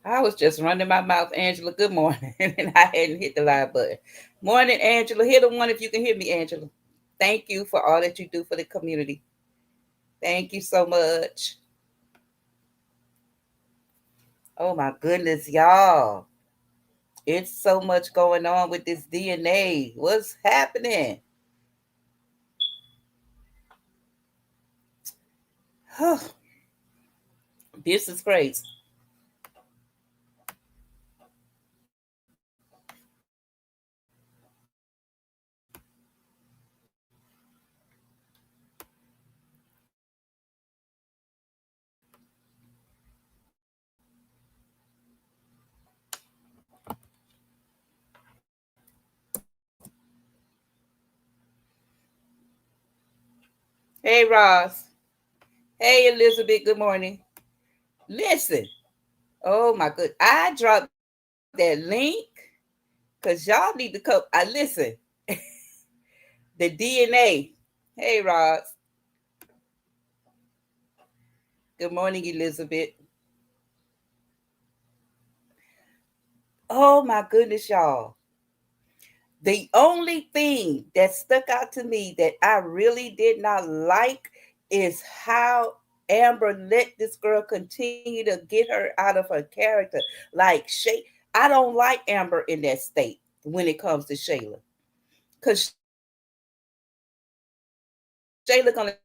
I was just running my mouth, Angela. Good morning. And I hadn't hit the live button. Morning, Angela. Hit a one if you can hear me, Angela. Thank you for all that you do for the community. Thank you so much. Oh my goodness, y'all. It's so much going on with this DNA. What's happening? This is crazy. Hey, Ross. Hey, Elizabeth. Good morning. Listen. Oh my good. I dropped that link because y'all need to come. I listen. The DNA. Hey, Ross. Good morning, Elizabeth. Oh my goodness, y'all. The only thing that stuck out to me that I really did not like is how Amber let this girl continue to get her out of her character. Like I don't like Amber in that state when it comes to Shayla, because Shayla gonna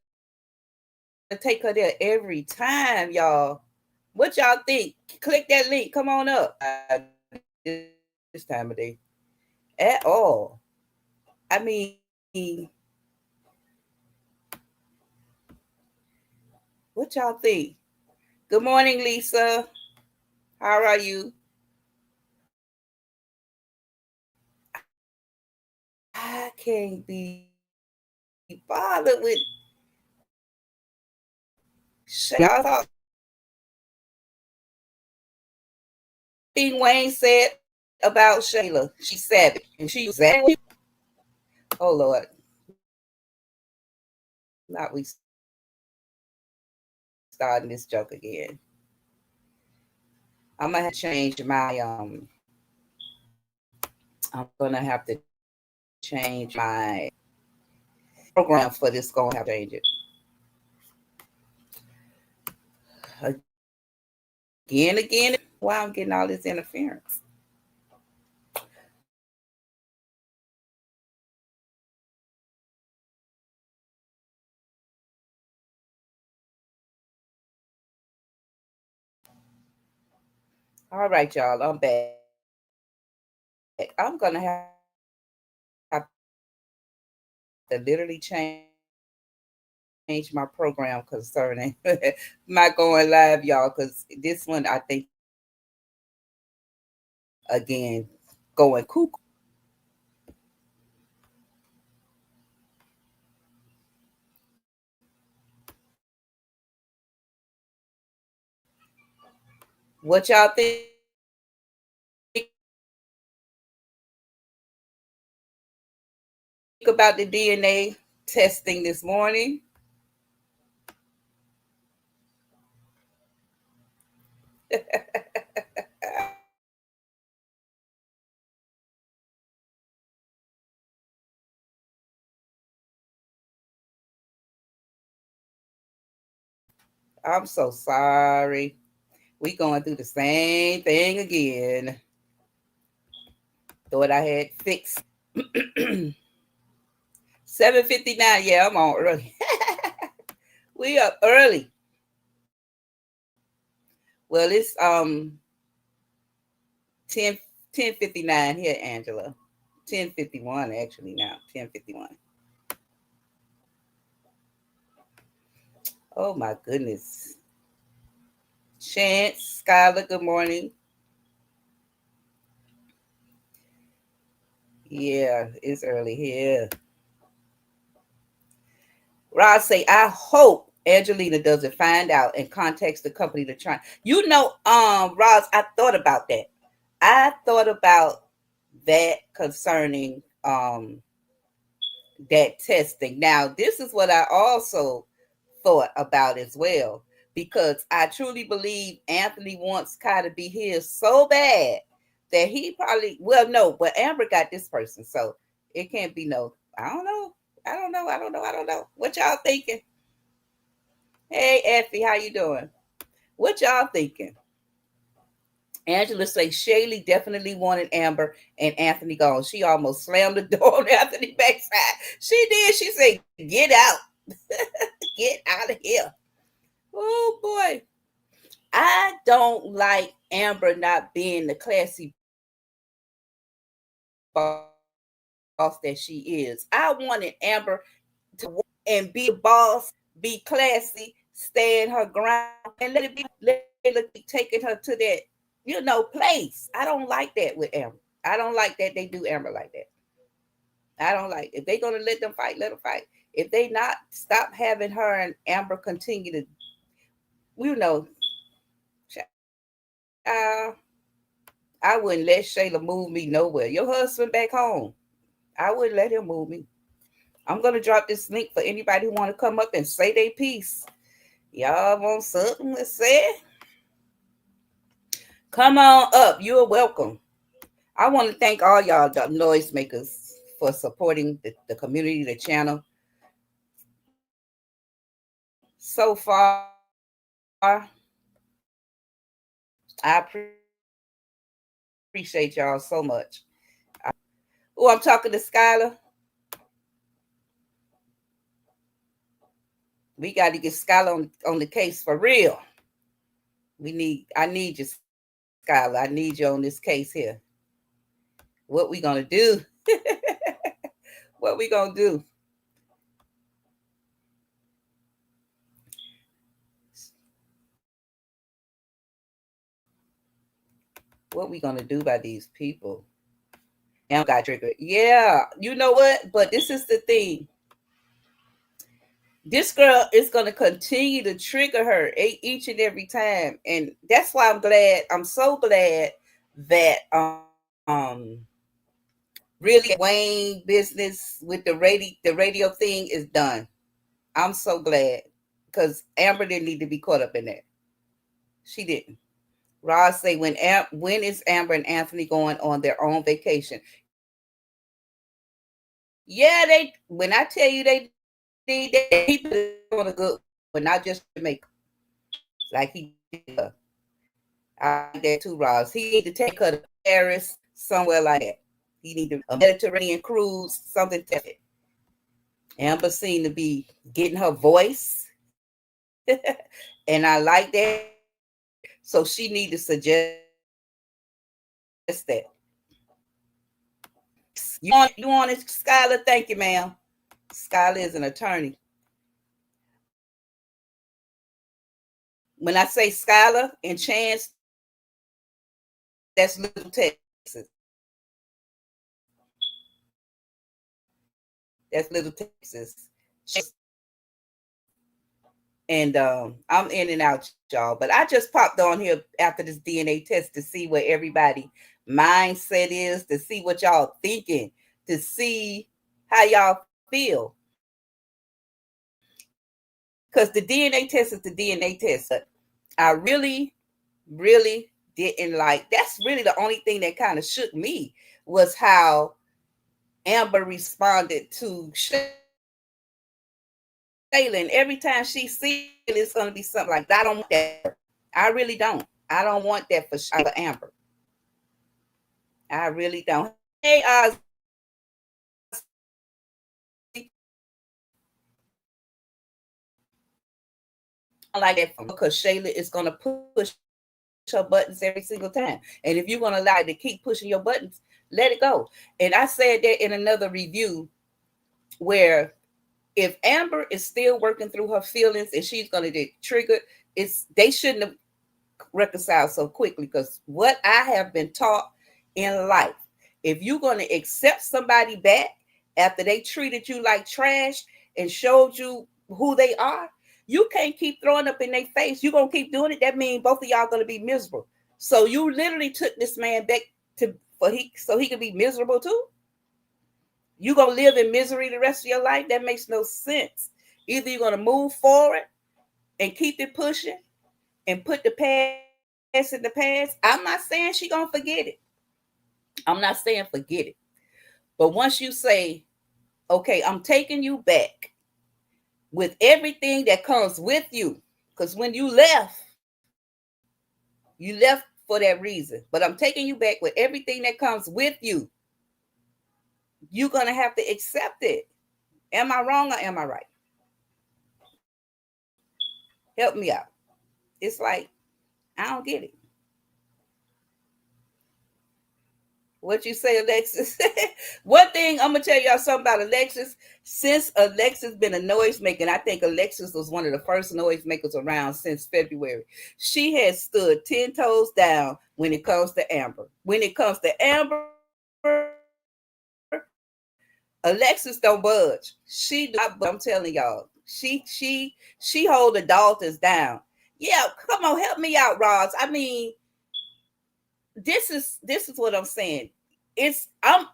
take her there every time, y'all. What y'all think? Click that link. Come on up. This time of day at all. I mean, what y'all think? Good morning, Lisa. How are you? I can't be bothered with y'all talk. Thing Wayne said about Shayla. She's savage, and she exactly. Oh Lord, not we starting this joke again. I'm gonna have to change my. I'm gonna have to change my program for this. Gonna have to change it again. Why I'm getting all this interference? All right, y'all. I'm back. I'm gonna have to literally change my program concerning my going live, y'all, because this one I think again going cuckoo. What y'all think about the DNA testing this morning? I'm so sorry. We going through the same thing again. Thought I had fixed. 7:59. Yeah, I'm on early. We up early. Well, it's 10:59 here, Angela. 10:51 actually now. 10:51. Oh my goodness. Chance, Skylar, good morning. Yeah, it's early here. Ross say, I hope Angelina doesn't find out and contacts the company to try. Ross, I thought about that. I thought about that concerning that testing. Now, this is what I also thought about as well. because I truly believe Anthony wants Kai to be his so bad that he probably, well, no, but Amber got this person, so it can't be no. I don't know. I don't know. I don't know. I don't know. What y'all thinking? Hey, Effie, how you doing? What y'all thinking? Angela say Shaylee definitely wanted Amber and Anthony gone. She almost slammed the door on Anthony backside. She did. She said, "Get out, get out of here." Oh boy, I don't like Amber not being the classy boss that she is. I wanted Amber to and be the boss, be classy, stand her ground, and let it be taking her to that, place. I don't like that with Amber. I don't like that they do Amber like that. I don't like. If they're gonna let them fight, let them fight. If they not, stop having her and Amber continue to, you know, uh, I wouldn't let Shayla move me nowhere. Your husband back home. I wouldn't let him move me. I'm gonna drop this link for anybody who want to come up and say their piece. Y'all want something to say? Come on up. You're welcome. I want to thank all y'all the noisemakers for supporting the community, the channel. So far, I appreciate y'all so much. Oh, I'm talking to Skylar. We got to get Skylar on the case for real. I need you, Skylar. I need you on this case here. What we gonna do? What we gonna do? What we gonna do by these people? And got triggered. Yeah, you know what? But this is the thing. This girl is going to continue to trigger her each and every time, and that's why I'm so glad that really Wayne business with the radio thing is done. I'm so glad, because Amber didn't need to be caught up in that. She didn't. Ross say, when is Amber and Anthony going on their own vacation? Yeah, when I tell you they on a good, but not just Jamaica like he did. I like that too, Ross. He need to take her to Paris, somewhere like that. He need a Mediterranean cruise, something to it. Amber seemed to be getting her voice, and I like that. So she need to suggest that. You want it, Skylar? Thank you, ma'am. Skylar is an attorney. When I say Skylar and Chance, that's Little Texas. That's Little Texas. And I'm in and out, y'all. But I just popped on here after this DNA test to see where everybody mindset is, to see what y'all thinking, to see how y'all feel. Because the DNA test is the DNA test. I really, really didn't like. That's really the only thing that kind of shook me, was how Amber responded to Shayla. And every time she sees it, it's going to be something like, I don't want that. I really don't. I don't want that for Amber. I really don't. Hey, I like that because Shayla is going to push her buttons every single time. And if you're going to allow it to keep pushing your buttons, let it go. And I said that in another review, where if Amber is still working through her feelings and she's going to get triggered, they shouldn't have reconciled so quickly. Because what I have been taught in life, if you're going to accept somebody back after they treated you like trash and showed you who they are, you can't keep throwing up in their face. You're going to keep doing it. That means both of y'all going to be miserable. So you literally took this man back so he could be miserable too. You going to live in misery the rest of your life? That makes no sense. Either you're going to move forward and keep it pushing and put the past in the past, I'm not saying she gonna forget it. I'm not saying forget it. But once you say, okay, I'm taking you back with everything that comes with you, because when you left for that reason. But I'm taking you back with everything that comes with you. You're gonna have to accept it. Am I wrong or am I right? Help me out. It's like I don't get it. What you say, Alexis? One thing I'm gonna tell y'all something about Alexis. Since Alexis been a noisemaker, and I think Alexis was one of the first noisemakers around since February. She has stood 10 toes down when it comes to Amber. When it comes to Amber, Alexis don't budge. She do not budge. I'm telling y'all. She hold the Daltons down. Yeah, come on, help me out, Roz. I mean, this is what I'm saying.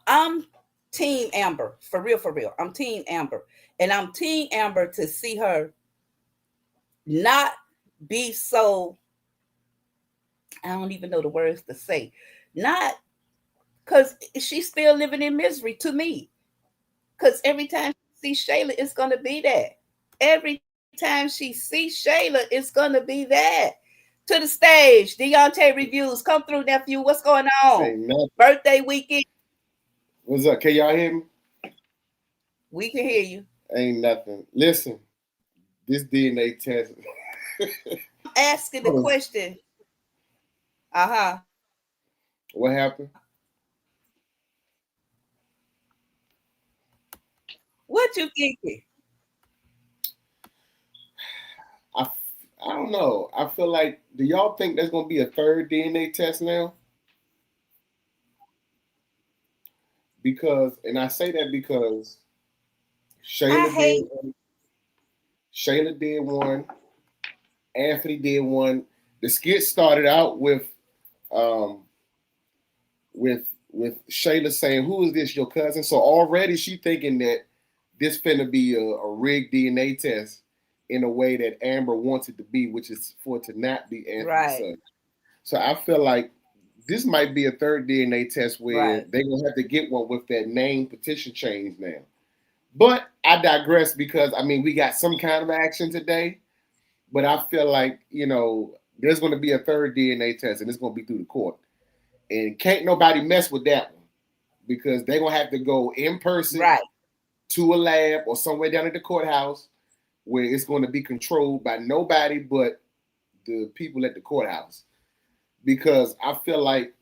I'm Team Amber for real, for real. I'm Team Amber, and I'm Team Amber to see her not be so. I don't even know the words to say. Not because she's still living in misery to me. Because every time she see Shayla, it's gonna be that. Every time she see Shayla, it's gonna be that. To the stage, Deontay Reviews. Come through, nephew. What's going on? Ain't nothing. Birthday weekend. What's up? Can y'all hear me? We can hear you. Ain't nothing. Listen, this DNA test. I'm asking the question. Uh-huh. What happened? What you thinking? I, I don't know. I feel like, do y'all think there's gonna be a third DNA test now? Because, and I say that because I Shayla did, hate. Shayla did one, Anthony did one. The skit started out um with Shayla saying, "Who is this? Your cousin?" So already she thinking that this finna be a rigged DNA test in a way that Amber wants it to be, which is for it to not be Anthony's Right, son. So I feel like this might be a third DNA test where right. they're gonna have to get one with that name petition change now. But I digress because I mean we got some kind of action today, but I feel like there's gonna be a third DNA test and it's gonna be through the court. And can't nobody mess with that one because they're gonna have to go in person Right. to a lab or somewhere down at the courthouse where it's going to be controlled by nobody but the people at the courthouse. Because I feel like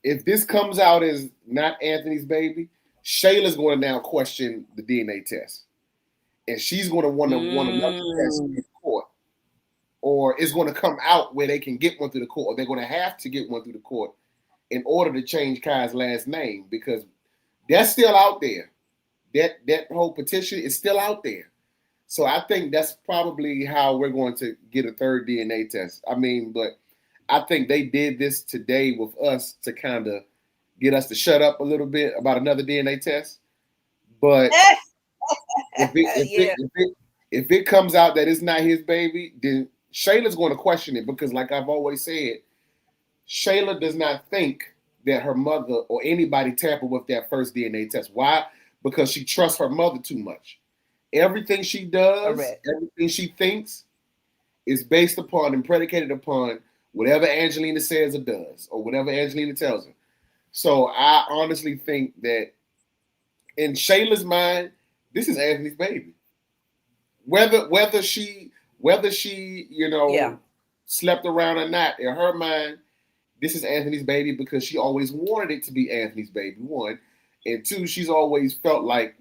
if this comes out as not Anthony's baby, Shayla's going to now question the DNA test, and she's going to want another test Mm, in court, or it's going to come out where they can get one through the court, or they're going to have to get one through the court in order to change Kai's last name because that's still out there. That whole petition is still out there. So I think that's probably how we're going to get a third DNA test. I mean, but I think they did this today with us to kind of get us to shut up a little bit about another DNA test. But if it if it yeah. if it if it comes out that it's not his baby, then Shayla's going to question it because, like I've always said, Shayla does not think that her mother or anybody tampered with that first DNA test. Why? Because she trusts her mother too much. Everything she does, Correct. everything she thinks is based upon and predicated upon whatever Angelina says or does, or whatever Angelina tells her. So I honestly think that in Shayla's mind, this is Anthony's baby. Whether she Yeah. slept around or not, in her mind, this is Anthony's baby because she always wanted it to be Anthony's baby. One, and two, she's always felt like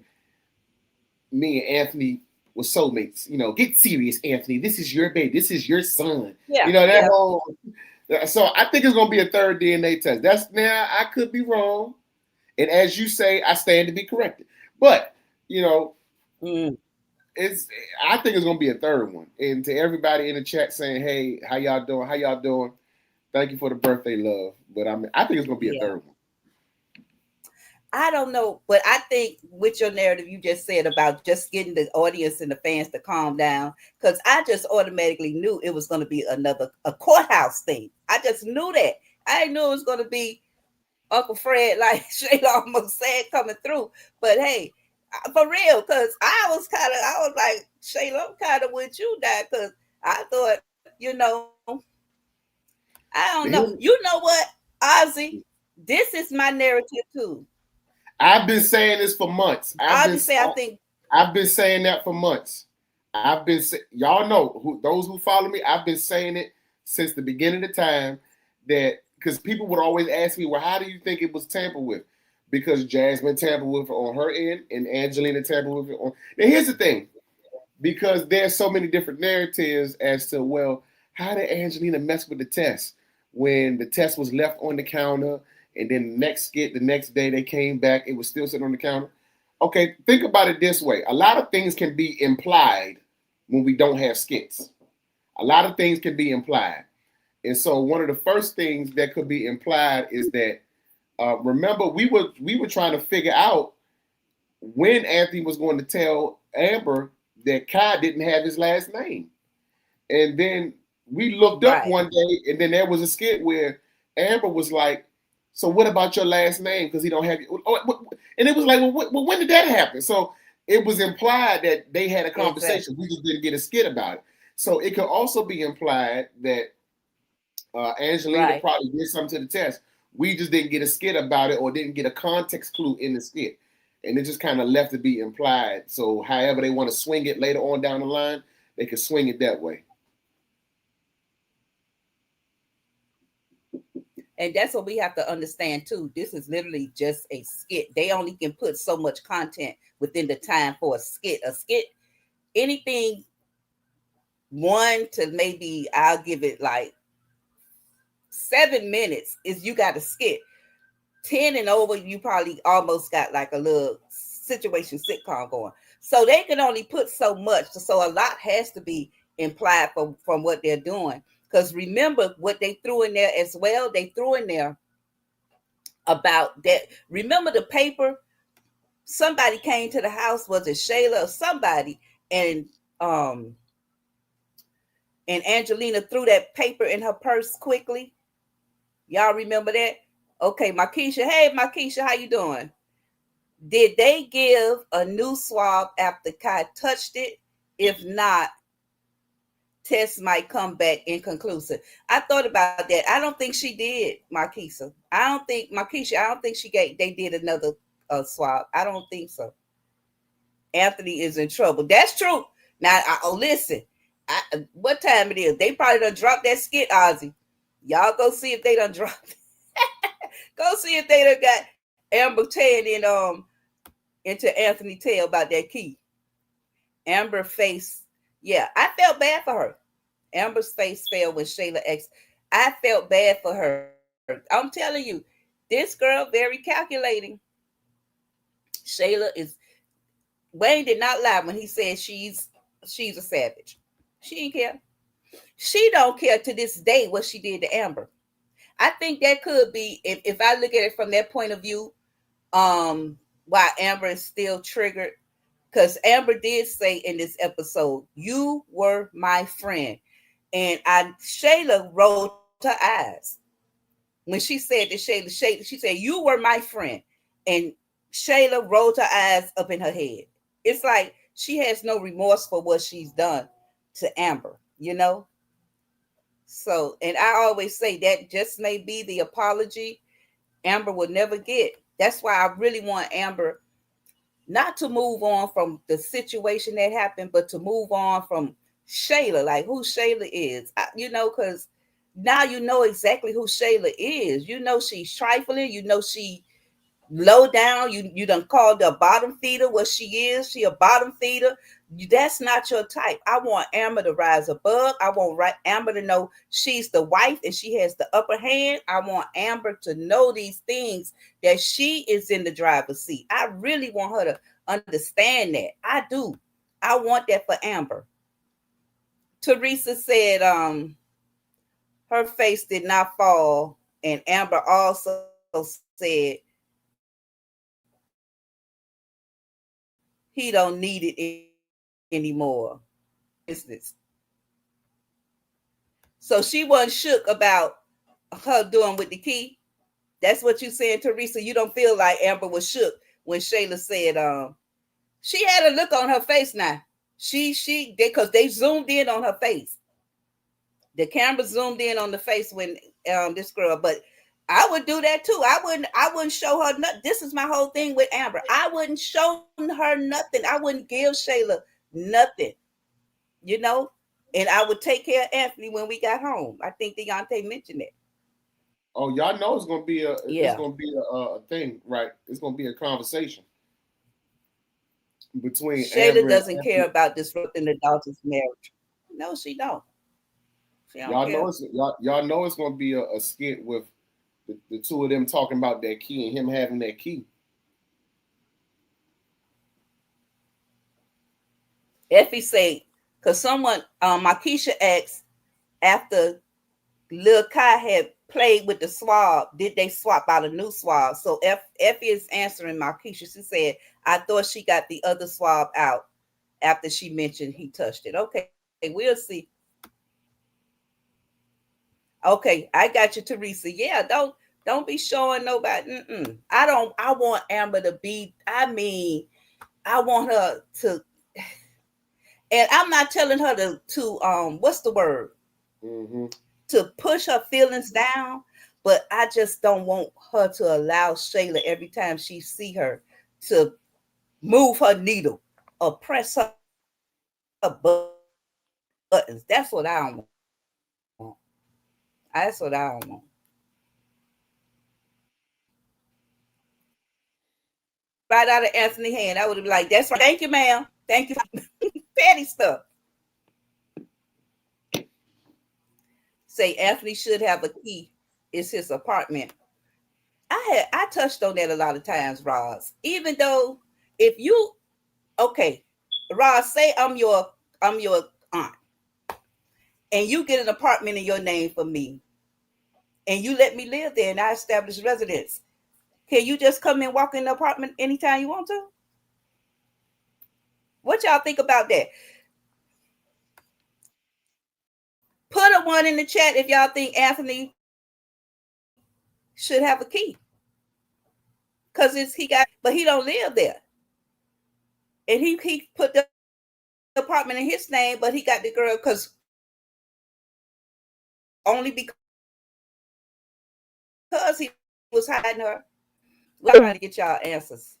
me and Anthony was soulmates. Get serious, Anthony. This is your baby. This is your son. Yeah. That Yeah. whole. So I think it's gonna be a third DNA test. That's now I could be wrong, and as you say, I stand to be corrected. But you know, Mm, it's I think it's gonna be a third one. And to everybody in the chat saying, "Hey, how y'all doing? How y'all doing? Thank you for the birthday love." But I think it's gonna be a yeah. third one. I don't know, but I think with your narrative you just said about just getting the audience and the fans to calm down, because I just automatically knew it was going to be a courthouse thing. I just knew that. I knew it was going to be Uncle Fred, like Shayla almost said, coming through. But hey, for real, because I was like, Shayla, I'm kind of with you now, because I thought, I don't know. You know what, Ozzy? This is my narrative too. I've been saying this for months. Ozzy say, I think, I've been saying that for months. Y'all know those who follow me. I've been saying it since the beginning of the time, that because people would always ask me, well, how do you think it was tampered with? Because Jasmine tampered with it on her end, and Angelina tampered with it on. Now here's the thing, because there's so many different narratives as to, well, how did Angelina mess with the test when the test was left on the counter, and then the next day they came back, it was still sitting on the counter. Okay, think about it this way. A lot of things can be implied when we don't have skits. A lot of things can be implied. And so one of the first things that could be implied is that, remember, we were trying to figure out when Anthony was going to tell Amber that Kai didn't have his last name. And then we looked up one day, and then there was a skit where Amber was like, so what about your last name? Because he don't have you. And it was like, well, when did that happen? So it was implied that they had a conversation. Exactly. We just didn't get a skit about it. So it could also be implied that Angelina probably did something to the test. We just didn't get a skit about it, or didn't get a context clue in the skit. And it just kind of left to be implied. So however they want to swing it later on down the line, they can swing it that way. And that's what we have to understand too. This is literally just a skit. They only can put so much content within the time for a skit. A skit, anything 1 to maybe, I'll give it like 7 minutes is you got a skit. 10 and over, you probably almost got like a little situation sitcom going. So they can only put so much. So a lot has to be implied from what they're doing. Because remember what they threw in there as well. They threw in there about that. Remember the paper? Somebody came to the house. Was it Shayla or somebody? And Angelina threw that paper in her purse quickly. Y'all remember that? Okay, Markeisha. Hey, Markeisha, how you doing? Did they give a new swab after Kai touched it? If not, test might come back inconclusive. I thought about that. I don't think she did, Markeisha. I don't think they did another swab. I don't think so. Anthony is in trouble. That's true. Now, listen. What time it is? They probably done dropped that skit, Ozzy. Y'all go see if they done dropped it. Go see if they done got Amber tearing into Anthony tail about that key. Amber face. Yeah, I felt bad for her. Amber's face fell when Shayla X. I felt bad for her. I'm telling you, this girl very calculating. Shayla is. Wayne did not lie when he said she's a savage. She didn't care. She don't care to this day what she did to Amber. I think that could be, if I look at it from that point of view, why Amber is still triggered. Because Amber did say in this episode, you were my friend. And Shayla rolled her eyes. When she said to Shayla, she said, you were my friend. And Shayla rolled her eyes up in her head. It's like she has no remorse for what she's done to Amber, So, and I always say that just may be the apology Amber will never get. That's why I really want Amber not to move on from the situation that happened, but to move on from Shayla, like who Shayla is, because now you know exactly who Shayla is. You know she's trifling. You know she low down. You done called her a bottom feeder. What she is, she a bottom feeder. That's not your type. I want Amber to rise above. I want Amber to know she's the wife and she has the upper hand. I want Amber to know these things, that she is in the driver's seat. I really want her to understand that. I do. I want that for Amber. Teresa said her face did not fall, and Amber also said he don't need it anymore. Business. So she wasn't shook about her doing with the key. That's what you saying, Teresa. You don't feel like Amber was shook when Shayla said, she had a look on her face now. Because they zoomed in on her face. The camera zoomed in on the face when this girl, but I would do that too. I wouldn't show her nothing. This is my whole thing with Amber. I wouldn't show her nothing. I wouldn't give Shayla nothing, you know. And I would take care of Anthony when we got home. I think Deontay mentioned it. Oh, y'all know it's gonna be a Yeah. a thing, right? It's gonna be a conversation between Shayla Amber and doesn't Anthony. care about disrupting the daughter's marriage. No, she don't. She don't care. Y'all know it's gonna be a skit with the two of them talking about that key and him having that key. Effie say, because someone, Markeisha asked after Lil Kai had played with the swab, did they swap out a new swab? So Effie is answering Markeisha. She said, I thought she got the other swab out after she mentioned he touched it. Okay, we'll see. Okay, I got you, Teresa. Yeah, don't be showing nobody. I want Amber to be, I want her to, and I'm not telling her to what's the word? Mm-hmm. To push her feelings down, but I just don't want her to allow Shayla every time she see her to move her needle or press her buttons. That's what I don't want. That's what I don't want. Right out of Anthony's hand, I would have been like, "That's right. Thank you, ma'am. Thank you." Petty stuff. Say Anthony should have a key. It's his apartment. I touched on that a lot of times, Roz. Even though if you okay, Roz, say I'm your aunt, and you get an apartment in your name for me, and you let me live there, and I establish residence. Can you just come and walk in the apartment anytime you want to? What y'all think about that? Put a one in the chat if y'all think Anthony should have a key, because it's he got, but he don't live there, and he put the apartment in his name, but he got the girl because only because he was hiding her. We're trying to get y'all answers.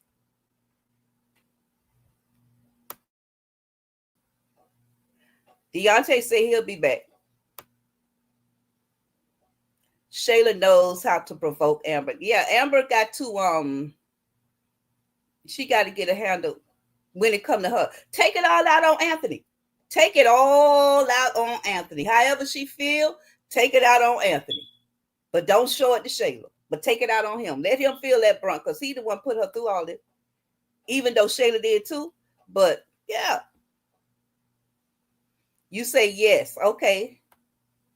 Deontay say he'll be back. Shayla knows how to provoke Amber. Yeah, Amber got to she got to get a handle when it come to her. Take it all out on Anthony. Take it all out on Anthony. However she feel, take it out on Anthony. But don't show it to Shayla. But take it out on him. Let him feel that brunt because he the one put her through all this. Even though Shayla did too. But yeah. You say yes. Okay.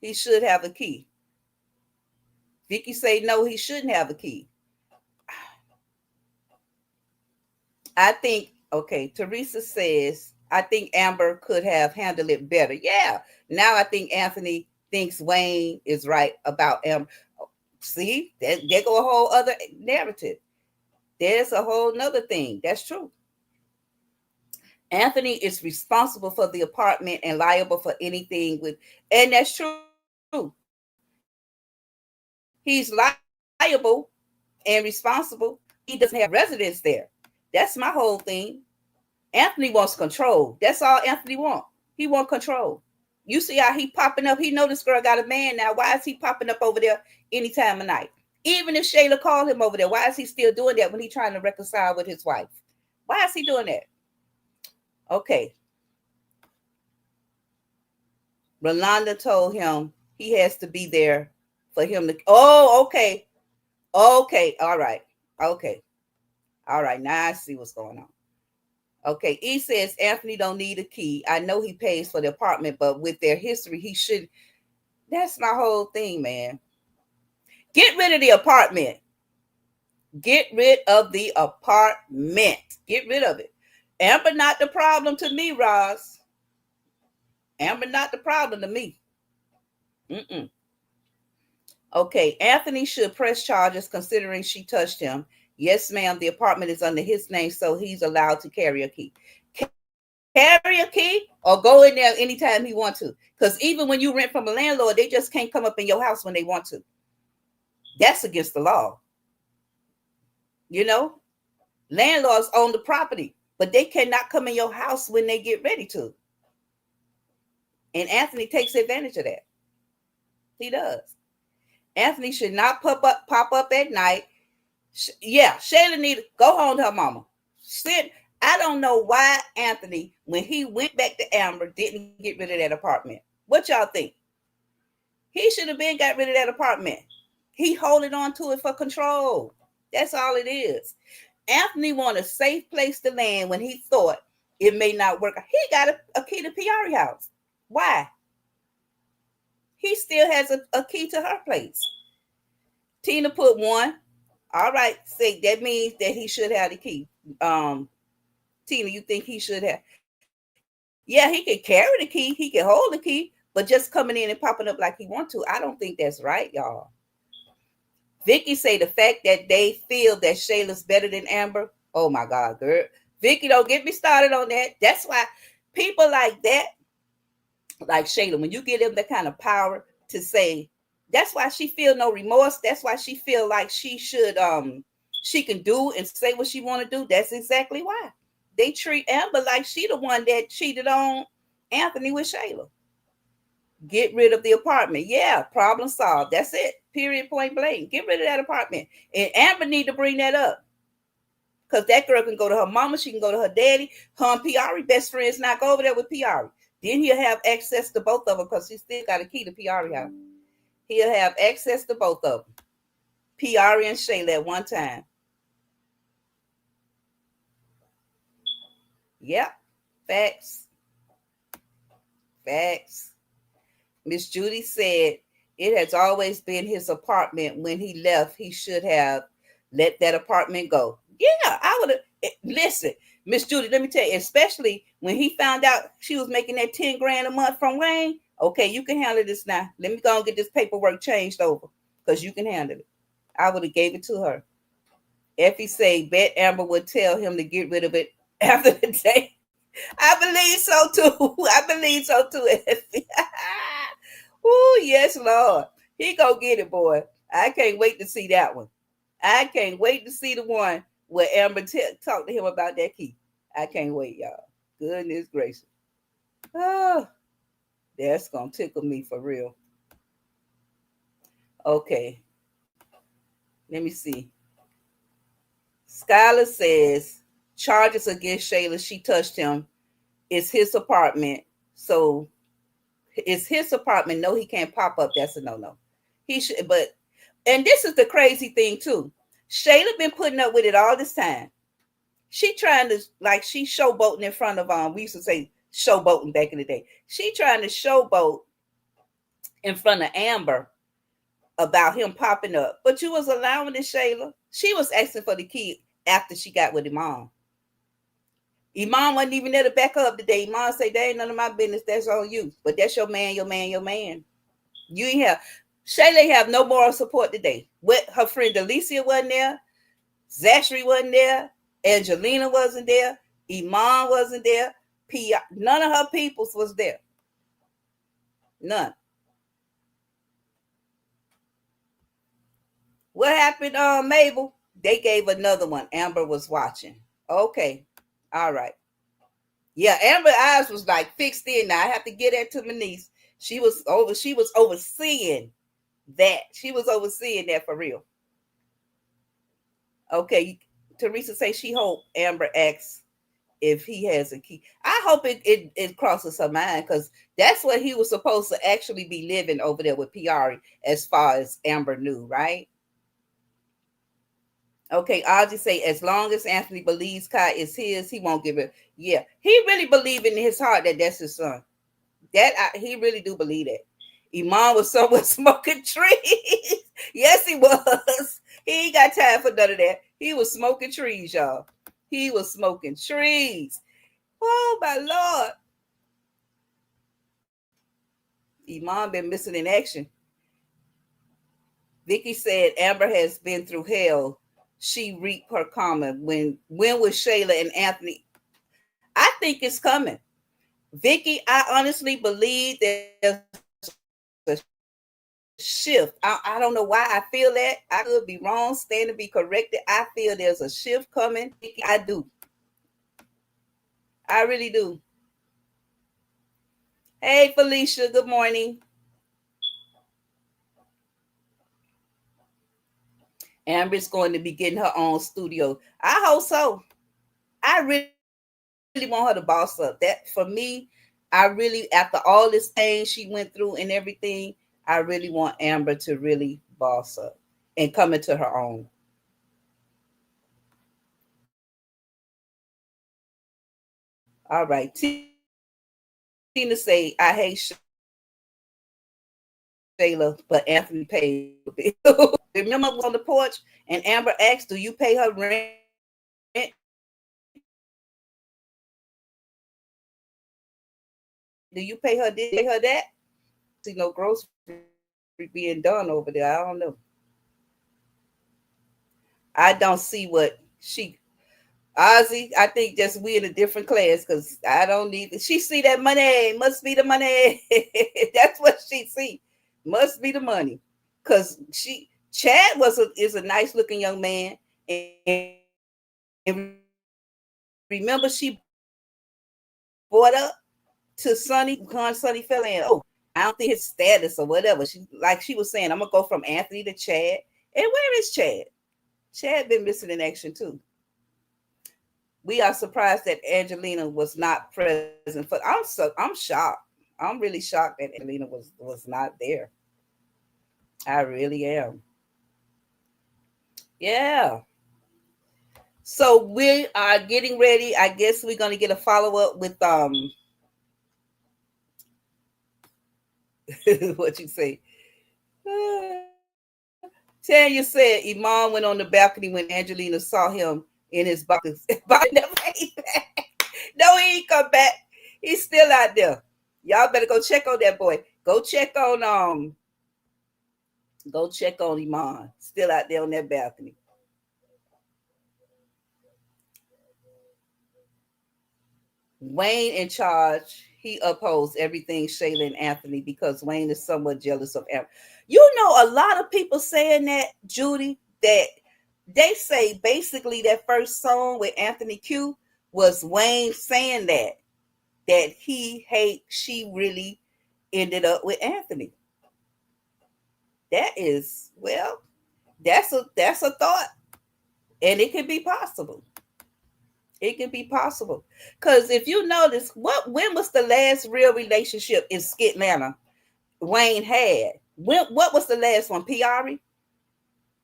He should have a key. Vicky say no, he shouldn't have a key. I think, okay, Teresa says, I think Amber could have handled it better. Yeah. Now I think Anthony thinks Wayne is right about Amber. See, there go a whole other narrative. There's a whole nother thing. That's true. Anthony is responsible for the apartment and liable for anything with, and that's true. He's liable and responsible. He doesn't have residence there. That's my whole thing. Anthony wants control. That's all Anthony wants. He wants control. You see how he popping up? He know this girl got a man now. Why is he popping up over there any time of night? Even if Shayla called him over there, why is he still doing that when he's trying to reconcile with his wife? Why is he doing that? Okay. Rolanda told him he has to be there for him to. Oh, okay. Okay. All right. Okay. All right. Now I see what's going on. Okay. E says Anthony don't need a key. I know he pays for the apartment, but with their history, he should. That's my whole thing, man. Get rid of the apartment. Get rid of the apartment. Get rid of it. Amber not the problem to me, Roz. Amber not the problem to me. Mm-mm. Okay, Anthony should press charges considering she touched him. Yes, ma'am. The apartment is under his name, so he's allowed to carry a key. Carry a key or go in there anytime he wants to. Because even when you rent from a landlord, they just can't come up in your house when they want to. That's against the law. You know, landlords own the property, but they cannot come in your house when they get ready to. And Anthony takes advantage of that. He does. Anthony should not pop up at night. Yeah, Shayla need to go home to her mama. I don't know why Anthony, when he went back to Amber, didn't get rid of that apartment. What y'all think? He should have been got rid of that apartment. He holding on to it for control. That's all it is. Anthony wanted a safe place to land when he thought it may not work. He got a key to Piari house. Why? He still has a key to her place. Tina put 1. All right, say that means that he should have the key. Tina, you think he should have? Yeah, he can carry the key. He can hold the key, but just coming in and popping up like he want to, I don't think that's right, y'all. Vicky say the fact that they feel that Shayla's better than Amber. Oh my God, girl. Vicky, don't get me started on that. That's why people like that, like Shayla, when you give them that kind of power to say, that's why she feel no remorse. That's why she feel like she should, she can do and say what she want to do. That's exactly why. They treat Amber like she the one that cheated on Anthony with Shayla. Get rid of the apartment. Yeah, problem solved. That's it. Period, point blank. Get rid of that apartment. And Amber need to bring that up. Because that girl can go to her mama. She can go to her daddy. Her and Piari, best friends, not go over there with Piari. Then he'll have access to both of them because he still got a key to Piari house. He'll have access to both of them. Piari and Shayla at one time. Yep. Facts. Facts. Miss Judy said it has always been his apartment. When he left, he should have let that apartment go. Yeah, I would have. Listen, Miss Judy, let me tell you, especially when he found out she was making that 10 grand a month from Wayne. Okay, you can handle this now. Let me go and get this paperwork changed over because you can handle it. I would have gave it to her. Effie say, bet Amber would tell him to get rid of it after the day. I believe so too. I believe so too, Effie. Oh, yes, Lord. He go get it, boy. I can't wait to see that one. I can't wait to see the one where Amber talked to him about that key. I can't wait, y'all. Goodness gracious. Oh, that's going to tickle me for real. Okay. Let me see. Skylar says, charges against Shayla. She touched him. It's his apartment. So it's his apartment. No, he can't pop up. That's a no-no. He should, but, and this is the crazy thing too. Shayla been putting up with it all this time. She trying to, like, she showboating in front of, we used to say showboating back in the day. She trying to showboat in front of Amber about him popping up. But you was allowing it, Shayla. She was asking for the key after she got with Iman. Iman wasn't even there to back her up today. Iman say, that ain't none of my business. That's on you. But that's your man, your man, your man. You ain't have, Shayla ain't have no moral support today. What, her friend Alicia wasn't there. Zachary wasn't there. Angelina wasn't there. Iman wasn't there. None of her peoples was there. None. What happened, Mabel? They gave another one. Amber was watching. Okay. All right. Yeah, Amber's eyes was like fixed in. Now I have to get that to my niece. She was overseeing that. She was overseeing that for real. Okay. Teresa say she hope Amber asks if he has a key. I hope it crosses her mind because that's what he was supposed to actually be living over there with Piari as far as Amber knew, right? Okay, I'll just say as long as Anthony believes Kai is his, he won't give it. Yeah, he really believed in his heart that that's his son. He really do believe that. Iman was somewhere smoking trees. Yes, he was. He ain't got time for none of that. He was smoking trees, y'all. He was smoking trees. Oh my Lord. Iman been missing in action. Vicky said Amber has been through hell. She reaped her karma. When was Shayla and Anthony? I think it's coming. Vicky, I honestly believe there's a shift. I don't know why I feel that. I could be wrong, stand to be corrected. I feel there's a shift coming. I do. I really do. Hey, Felicia, good morning. Amber's going to be getting her own studio. I hope so. I really want her to boss up. That for me, I really, after all this pain she went through and everything, I really want Amber to really boss up and come into her own. All right. Tina say, I hate Shayla, but Anthony paid the bill. Remember I was on the porch and Amber asked, do you pay her rent? Do you pay her this, pay her that? See no grocery being done over there. I don't know. I don't see what she Ozzy, I think just we in a different class because I don't need it. She see that money, must be the money. That's what she see. Must be the money. Cause Chad is a nice looking young man. And remember she brought up to Sonny, Sonny fell in. Oh, I don't think his status or whatever. She was saying, I'm gonna go from Anthony to Chad. And where is Chad? Chad been missing in action too. We are surprised that Angelina was not present. For I'm shocked. I'm really shocked that Angelina was not there. I really am. Yeah. So we are getting ready. I guess we're gonna get a follow-up with what you say. Tanya said Iman went on the balcony when Angelina saw him in his boxes. Never came back. No, he ain't come back. He's still out there. Y'all better go check on that boy. Go check on Iman. Still out there on that balcony. Wayne in charge. He upholds everything Shayla and Anthony because Wayne is somewhat jealous of Amber. You know, a lot of people saying that, Judy, that they say basically that first song with Anthony Q was Wayne saying that she really ended up with Anthony. That is, well, that's a thought. And it can be possible. It can be possible. Because if you notice, when was the last real relationship in Skitlanta Wayne had? What was the last one? Piari?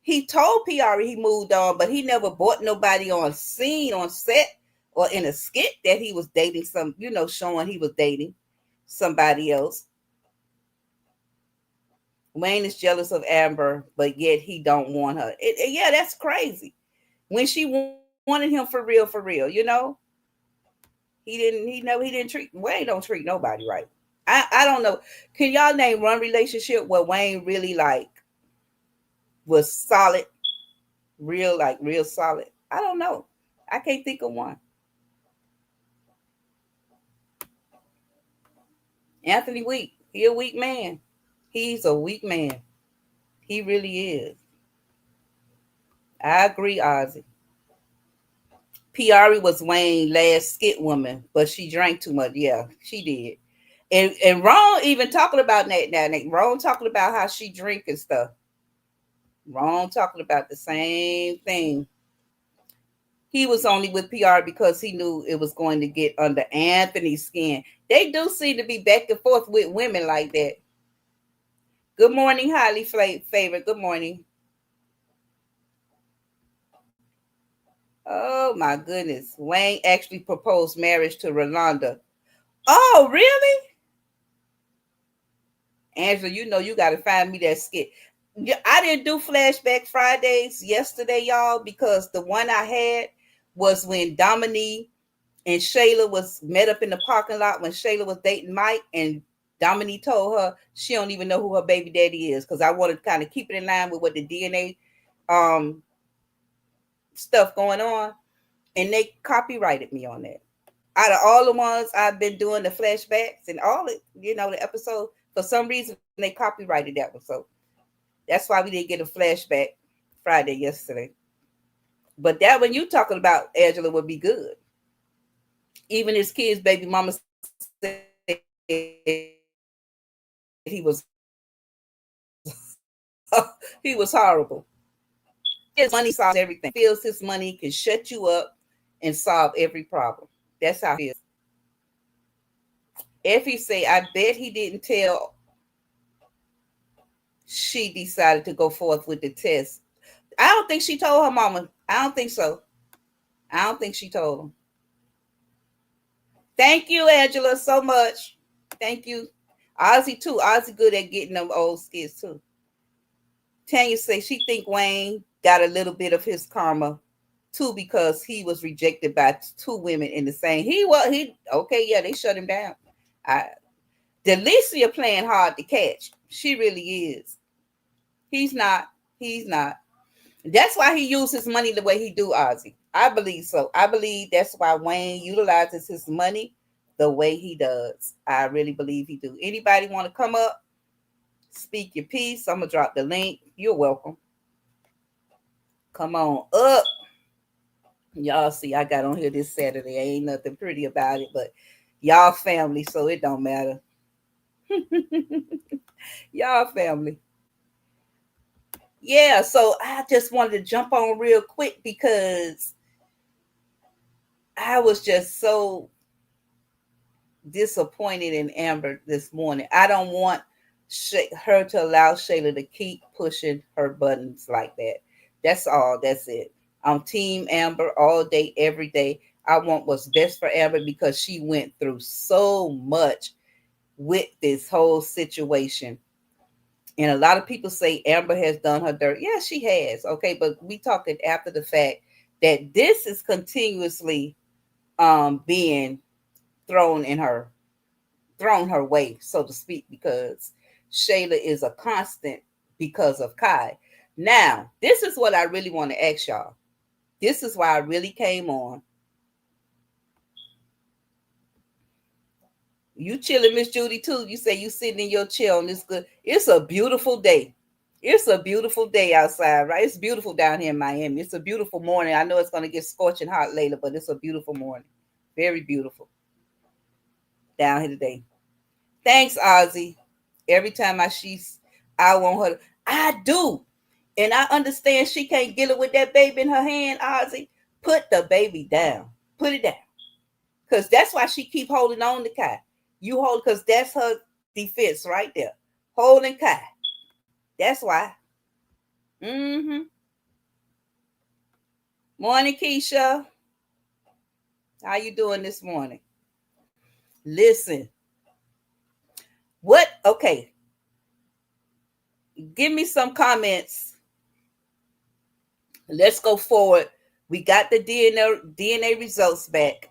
He told Piari he moved on, but he never brought nobody on scene, on set, or in a skit that he was dating showing he was dating somebody else. Wayne is jealous of Amber, but yet he don't want her. Yeah, that's crazy. When she wanted him for real, he didn't treat Wayne don't treat nobody right. I don't know. Can y'all name one relationship where Wayne really was solid, real solid? I don't know. I can't think of one. Anthony weak. He a weak man. He's a weak man. He really is. I agree, Ozzy. Piari was Wayne's last skit woman, but she drank too much. Yeah, she did. And Ron even talking about that now. Ron talking about how she drink and stuff. Ron talking about the same thing. He was only with PR because he knew it was going to get under Anthony's skin. They do seem to be back and forth with women like that. Good morning, highly favored. Good morning. Oh my goodness. Wayne actually proposed marriage to Rolanda. Oh, really? Angela, you got to find me that skit. I didn't do Flashback Fridays yesterday, y'all, because the one I had was when Dominique And Shayla was met up in the parking lot when Shayla was dating Mike, and Dominique told her she don't even know who her baby daddy is, because I wanted to kind of keep it in line with what the DNA stuff going on, and they copyrighted me on that. Out of all the ones I've been doing, the flashbacks and all it, the episode, for some reason they copyrighted that one. So that's why we didn't get a flashback Friday yesterday. But that one you talking about, Angela, would be good. Even his kids, baby mama said he was he was horrible. His money solves everything. Feels his money can shut you up and solve every problem. That's how he is. Effie say, I bet he didn't tell she decided to go forth with the test. I don't think she told her mama. I don't think so. I don't think she told him. Thank you, Angela, so much. Thank you. Ozzy too. Ozzy good at getting them old skits too. Tanya say she think Wayne got a little bit of his karma too, because he was rejected by two women in the same. Okay, yeah, they shut him down. Delicia playing hard to catch. She really is. He's not. He's not. That's why he used his money the way he do, Ozzy. I believe so. I believe that's why Wayne utilizes his money the way he does. I really believe he do. Anybody want to come up, speak your piece? I'm going to drop the link. You're welcome. Come on up. Y'all see, I got on here this Saturday. Ain't nothing pretty about it, but y'all family, so it don't matter. Y'all family. Yeah, so I just wanted to jump on real quick because I was just so disappointed in Amber this morning. I don't want her to allow Shayla to keep pushing her buttons like that. That's all. That's it. I'm Team Amber all day, every day. I want what's best for Amber because she went through so much with this whole situation. And a lot of people say Amber has done her dirt. Yeah, she has. Okay, but we talking after the fact that this is continuously being thrown her way, so to speak, because Shayla is a constant because of Kai. Now, this is what I really want to ask y'all. This is why I really came on. You chilling, Miss Judy, too. You say you sitting in your chair on this good. It's a beautiful day. It's a beautiful day outside, right? It's beautiful down here in Miami. It's a beautiful morning. I know it's going to get scorching hot later, but it's a beautiful morning. Very beautiful down here today. Thanks, Ozzy. Every time I want her. I do. And I understand she can't get it with that baby in her hand, Ozzy. Put the baby down. Put it down. Because that's why she keep holding on to Kai. You hold, because that's her defense right there. Holding Kai. That's why. Mm-hmm. Morning, Keisha. How you doing this morning? Listen. What? Okay. Give me some comments. Let's go forward. We got the DNA results back.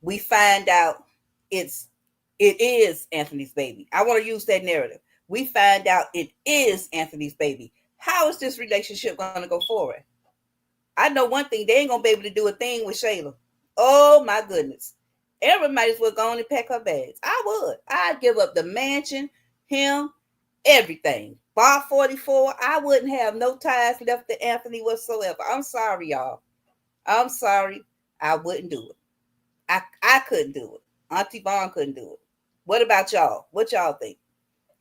We find out it is Anthony's baby. I want to use that narrative. We find out it is Anthony's baby. How is this relationship going to go forward? I know one thing, they ain't going to be able to do a thing with Shayla. Oh my goodness. Everybody might as well go on and pack her bags. I would. I'd give up the mansion, him, everything. Bar 44, I wouldn't have no ties left to Anthony whatsoever. I'm sorry, y'all. I'm sorry. I wouldn't do it. I couldn't do it. Auntie Vaughn couldn't do it. What about y'all? What y'all think?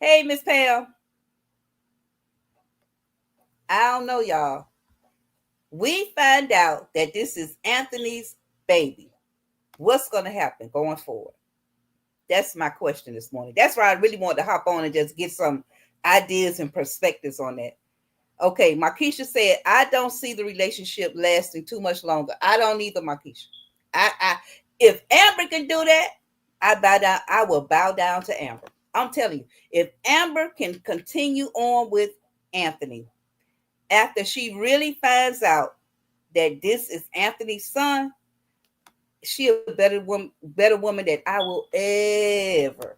Hey, Miss Pam. I don't know, y'all. We find out that this is Anthony's baby. What's going to happen going forward? That's my question this morning. That's why I really wanted to hop on and just get some ideas and perspectives on that. Okay, Markeisha said, I don't see the relationship lasting too much longer. I don't either, Markeisha. If Amber can do that, I will bow down to Amber. I'm telling you, if Amber can continue on with Anthony after she really finds out that this is Anthony's son, she a better woman than I will ever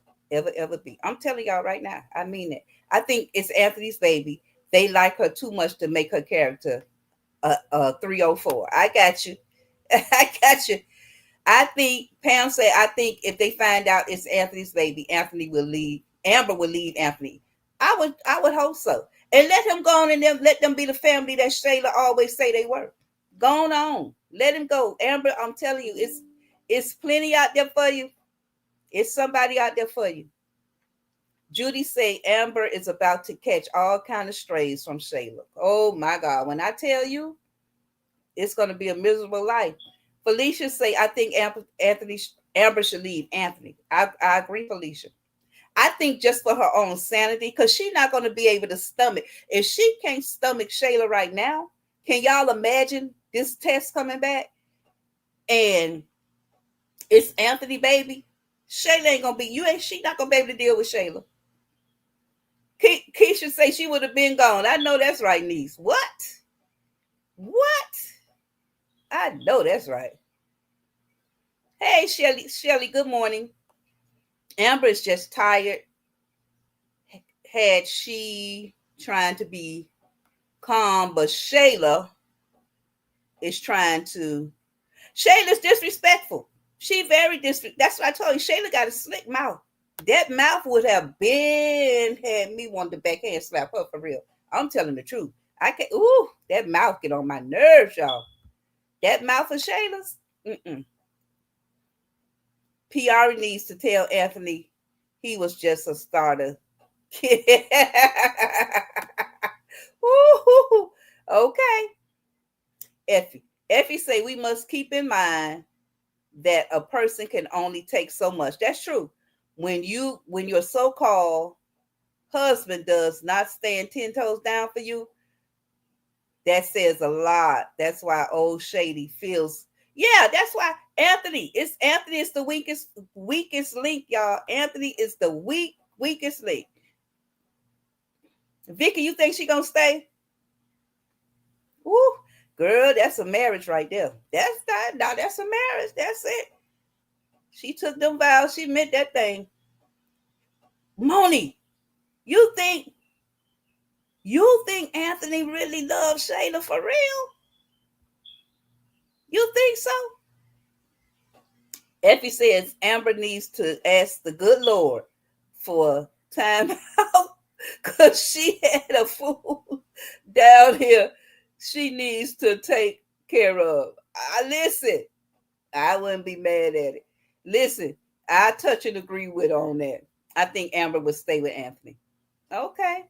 be. I'm telling y'all right now. I mean it. I think it's Anthony's baby. They like her too much to make her character 304. I got you. I got you. I think Pam said, I think if they find out it's Anthony's baby, Anthony will leave. Amber will leave Anthony. I would hope so. And let him go on and let them be the family that Shayla always say they were. Go on. Let him go. Amber, I'm telling you, it's plenty out there for you. It's somebody out there for you. Judy say Amber is about to catch all kind of strays from Shayla. Oh my God. When I tell you, it's going to be a miserable life. Felicia say, I think Amber should leave Anthony. I agree, Felicia. I think just for her own sanity, because she's not going to be able to stomach. If she can't stomach Shayla right now, can y'all imagine this test coming back? And it's Anthony, baby. Shayla ain't going to be, she not going to be able to deal with Shayla. Keisha say she would have been gone. I know that's right, niece. What? I know that's right. Hey, Shelly, good morning. Amber is just tired. Had she trying to be calm, but Shayla's disrespectful. She very disrespectful. That's what I told you. Shayla got a slick mouth. That mouth would have had me want to backhand slap her for real. I'm telling the truth. I can't. Ooh, that mouth get on my nerves, y'all. That mouth of Shayla's. PR needs to tell Anthony he was just a starter. Ooh, okay. Effie say we must keep in mind that a person can only take so much. That's true. When your so-called husband does not stand 10 toes down for you, that says a lot. That's why old Shady feels. Yeah, that's why Anthony is the weakest link, y'all. Anthony is the weakest link. Vicky, you think she gonna stay? Woo, girl, that's a marriage right there. That's a marriage. That's it. She took them vows. She meant that thing. Moni, you think Anthony really loves Shayla for real? You think so? Effie says Amber needs to ask the good Lord for time out because she had a fool down here she needs to take care of. Listen, I wouldn't be mad at it. Listen, I touch and agree with on that. I think Amber would stay with Anthony. Okay.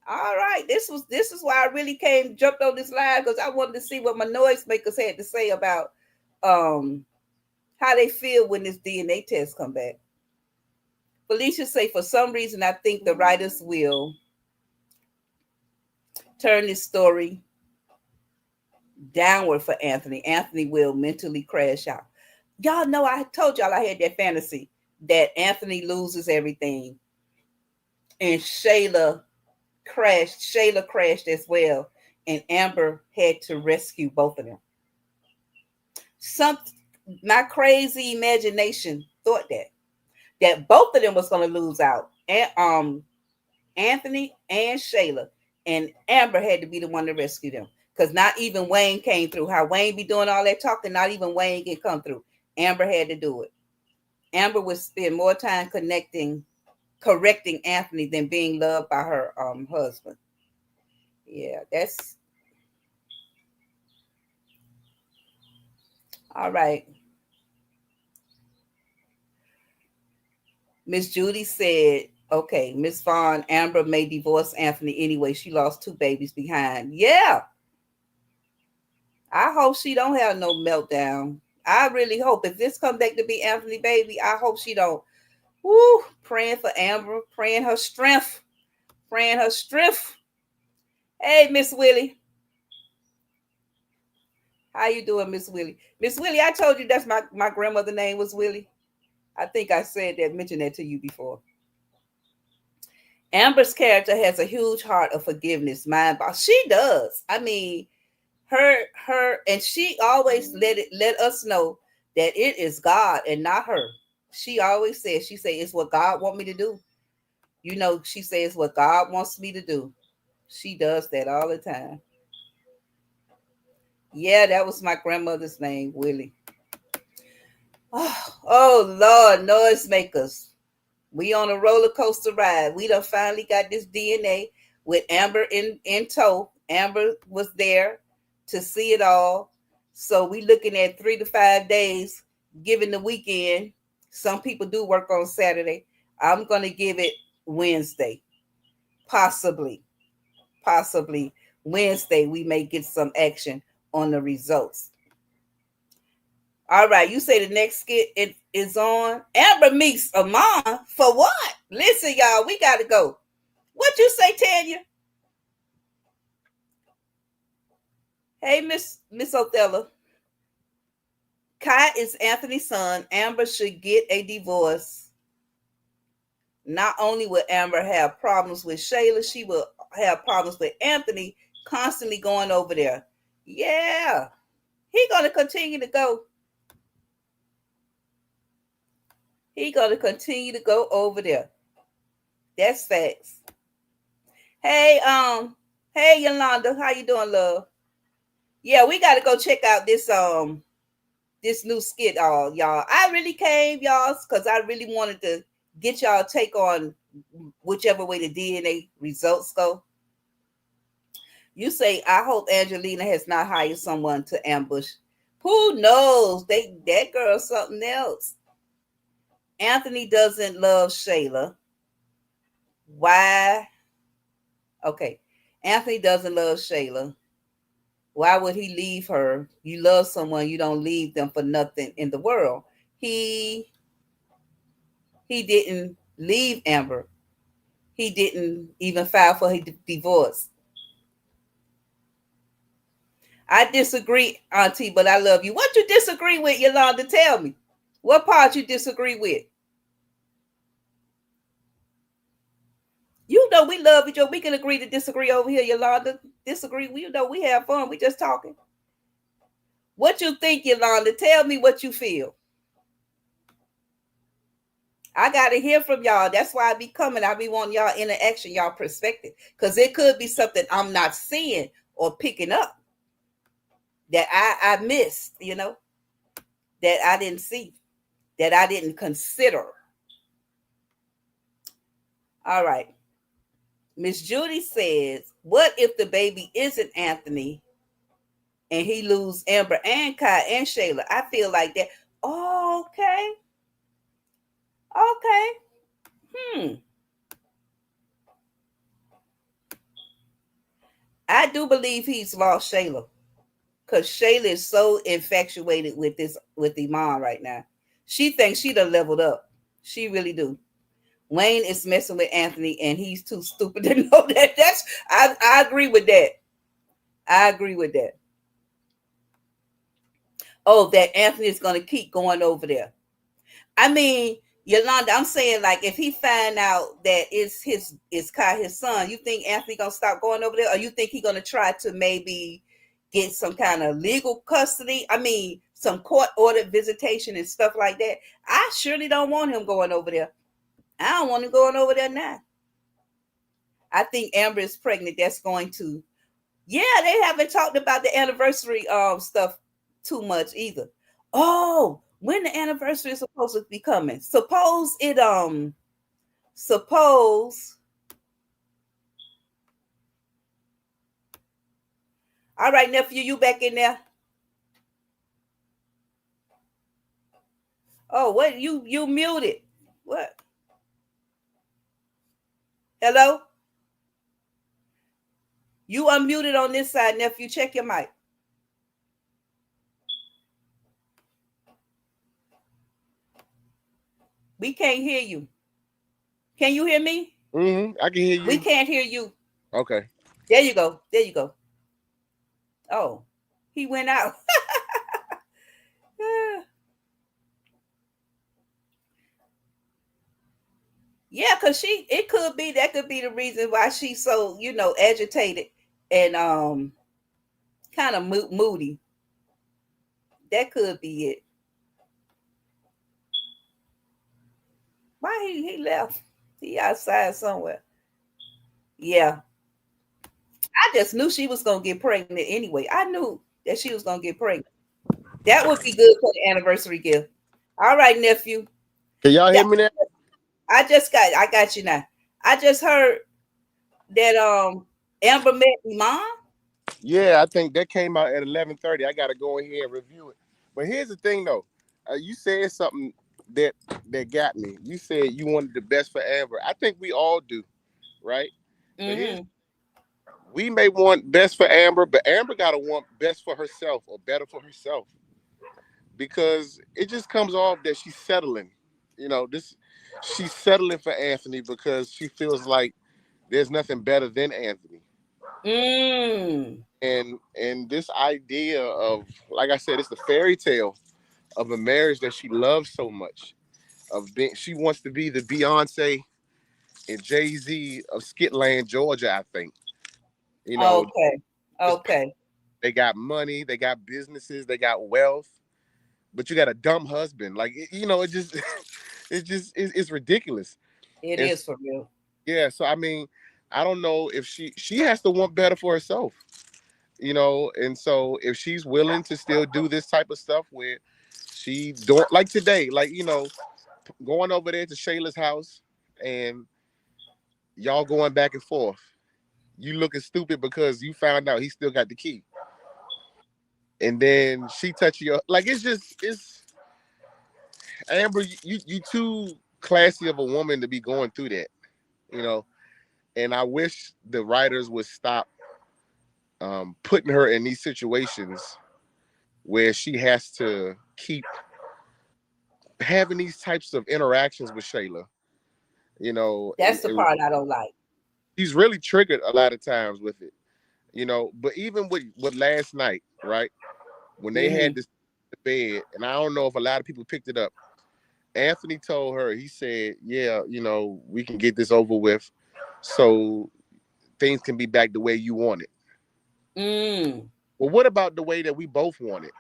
All right. This is why I really jumped on this live, because I wanted to see what my noisemakers had to say about how they feel when this DNA test come back. Felicia say, for some reason, I think the writers will turn this story downward for Anthony. Anthony will mentally crash out. Y'all know I told y'all I had that fantasy that Anthony loses everything and Shayla crashed as well, and Amber had to rescue both of them. My crazy imagination thought that both of them was going to lose out, and Anthony and Shayla, and Amber had to be the one to rescue them, because not even Wayne came through. How Wayne be doing all that talking, not even Wayne can come through. Amber had to do it. Amber would spend more time correcting Anthony than being loved by her husband. Yeah, that's all right. Miss Judy said, okay, Miss Vaughn, Amber may divorce Anthony anyway. She lost 2 babies behind. Yeah. I hope she don't have no meltdown. I really hope if this come back to be Anthony baby, I hope she don't. Woo, praying for Amber, praying her strength. Hey, Miss Willie. How you doing, Miss Willie? Miss Willie, I told you that's my grandmother's name was Willie. I think I mentioned that to you before. Amber's character has a huge heart of forgiveness, she does. I mean, her, and she always let us know that it is God and not her. She always says, she say, it's what God want me to do. You know, she says what God wants me to do. She does that all the time. Yeah, that was my grandmother's name, Willie. Oh Lord, noise makers. We on a roller coaster ride. We done finally got this DNA with Amber in tow. Amber was there to see it all. So we looking at 3 to 5 days, given the weekend. Some people do work on Saturday. I'm gonna give it Wednesday. Possibly. Possibly Wednesday we may get some action on the results. All right, you say the next skit is on. Amber meets Amon for what? Listen, y'all, we gotta go. What you say, Tanya? Hey, Miss Othello. Kai is Anthony's son. Amber should get a divorce. Not only will Amber have problems with Shayla, she will have problems with Anthony constantly going over there. Yeah, he gonna continue to go. He gonna continue to go over there. That's facts. Hey, hey Yolanda, how you doing, love? Yeah, we gotta go check out this new skit, y'all. I really came, y'all, because I really wanted to get y'all take on whichever way the DNA results go. You say, I hope Angelina has not hired someone to ambush. Who knows? That girl's something else. Anthony doesn't love Shayla. Why? Okay. Anthony doesn't love Shayla. Why would he leave her? You love someone, you don't leave them for nothing in the world. He didn't leave Amber. He didn't even file for his divorce. I disagree, Auntie, but I love you. What you disagree with, Yolanda? Tell me. What part you disagree with? You know we love each other. We can agree to disagree over here, Yolanda. Disagree. You know we have fun. We just talking. What you think, Yolanda? Tell me what you feel. I gotta hear from y'all. That's why I be coming. I be wanting y'all interaction, y'all perspective, because it could be something I'm not seeing or picking up that I missed. You know, that I didn't see, that I didn't consider. All right. Miss Judy says, "What if the baby isn't Anthony and he lose Amber and Kai and Shayla?" I feel like that. Oh, okay. Okay. I do believe he's lost Shayla because Shayla is so infatuated with Iman right now. She thinks she done leveled up. She really do. Wayne is messing with Anthony and he's too stupid to know that. I agree with that. I agree with that. Oh, that Anthony is going to keep going over there. I mean, Yolanda, I'm saying, like, if he find out that it's Kai, his son, you think Anthony gonna stop going over there, or you think he gonna try to maybe get some kind of legal custody? I mean, some court ordered visitation and stuff like that. I surely don't want him going over there. I don't want him going over there now. I think Amber is pregnant. That's going to, yeah, they haven't talked about the anniversary stuff too much either. Oh, when the anniversary is supposed to be coming? Suppose. All right, nephew, you back in there? Oh, what you muted? What? Hello? You unmuted on this side, nephew. Check your mic. We can't hear you. Can you hear me? I can hear you. We can't hear you. Okay. There you go. There you go. Oh, he went out. Yeah, because it could be, that could be the reason why she's so, agitated and kind of moody. That could be it. Why he left? He outside somewhere. Yeah. I just knew she was gonna get pregnant anyway. I knew that she was gonna get pregnant. That would be good for the anniversary gift. All right, nephew. Can y'all hear That me now? I got you now. I just heard that Amber met Iman. Yeah, I think that came out at 11:30. I gotta go in here and review it. But here's the thing, though. You said something that got me. You said you wanted the best for Amber. I think we all do, right? But Mm-hmm. we may want best for Amber, but Amber gotta want best for herself or better for herself because it just comes off that she's settling. She's settling for Anthony because she feels like there's nothing better than Anthony. Mm. And this idea of, like I said, it's the fairy tale of a marriage that she loves so much. She wants to be the Beyonce and Jay-Z of Skitland, Georgia. I think Okay. Okay. they got money, they got businesses, they got wealth, but you got a dumb husband. Like it just it's ridiculous. It And is for real. yeah, so I mean, I don't know if she has to want better for herself. And so if she's willing to still do this type of stuff where she don't, like today, like going over there to Shayla's house and y'all going back and forth, you looking stupid because you found out he still got the key, and then she touch your, like, it's Amber, you too classy of a woman to be going through that, you know and I wish the writers would stop putting her in these situations where she has to keep having these types of interactions with Shayla, That's the part I don't like. he's really triggered a lot of times with it, but even with last night, right? When they Mm-hmm. had this bed, and I don't know if a lot of people picked it up, Anthony told her, he said, yeah, we can get this over with so things can be back the way you want it. Mm. Well, what about the way that we both want it?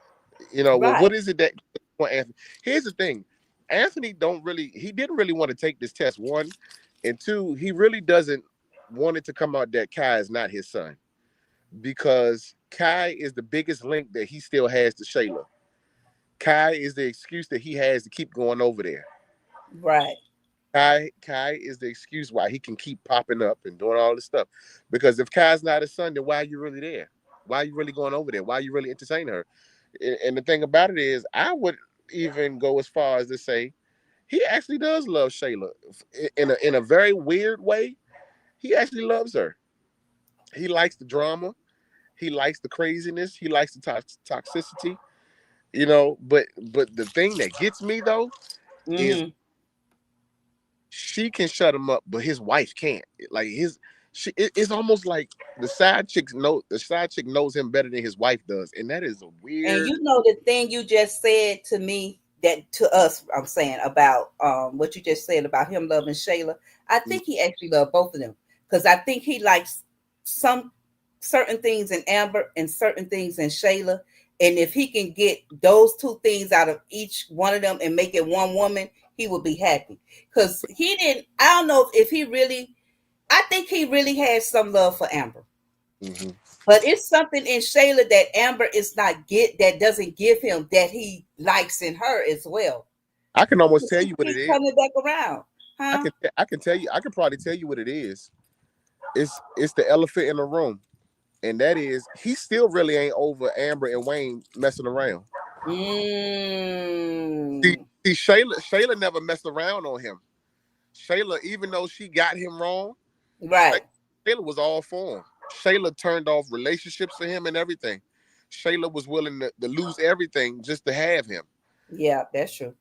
Well, Right. what is it that Anthony? Here's the thing. Anthony he didn't really want to take this test, one, and two, he really doesn't want it to come out that Kai is not his son, because Kai is the biggest link that he still has to Shayla. Kai is the excuse that he has to keep going over there. Right. Kai is the excuse why he can keep popping up and doing all this stuff. Because if Kai's not his son, then why are you really there? Why are you really going over there? Why are you really entertaining her? And the thing about it is, I would even go as far as to say he actually does love Shayla in a very weird way. He actually loves her. He likes the drama. He likes the craziness. He likes the toxicity. But the thing that gets me though is Mm-hmm. she can shut him up, but his wife can't. Like it's almost like the side chick knows him better than his wife does, and that is a And weird. you know the thing you just said to me, that to us, I'm saying about what you just said about him loving Shayla. I think he actually loved both of them, because I think he likes some certain things in Amber and certain things in Shayla. And if he can get those two things out of each one of them and make it one woman, he would be happy. Because he didn't, I don't know if he really, I think he really has some love for Amber. Mm-hmm. But it's something in Shayla that Amber is not that doesn't give him, that he likes in her as well. I can almost tell you what it He's is. coming back around, huh? I can tell you. I can probably tell you what it is. It's the elephant in the room, and that is he still really ain't over Amber and Wayne messing around. See, Mm. Shayla never messed around on him. Shayla, even though she got him wrong, Right. Shayla was all for him. Shayla turned off relationships for him and everything. Shayla was willing to lose everything just to have him. Yeah, that's true.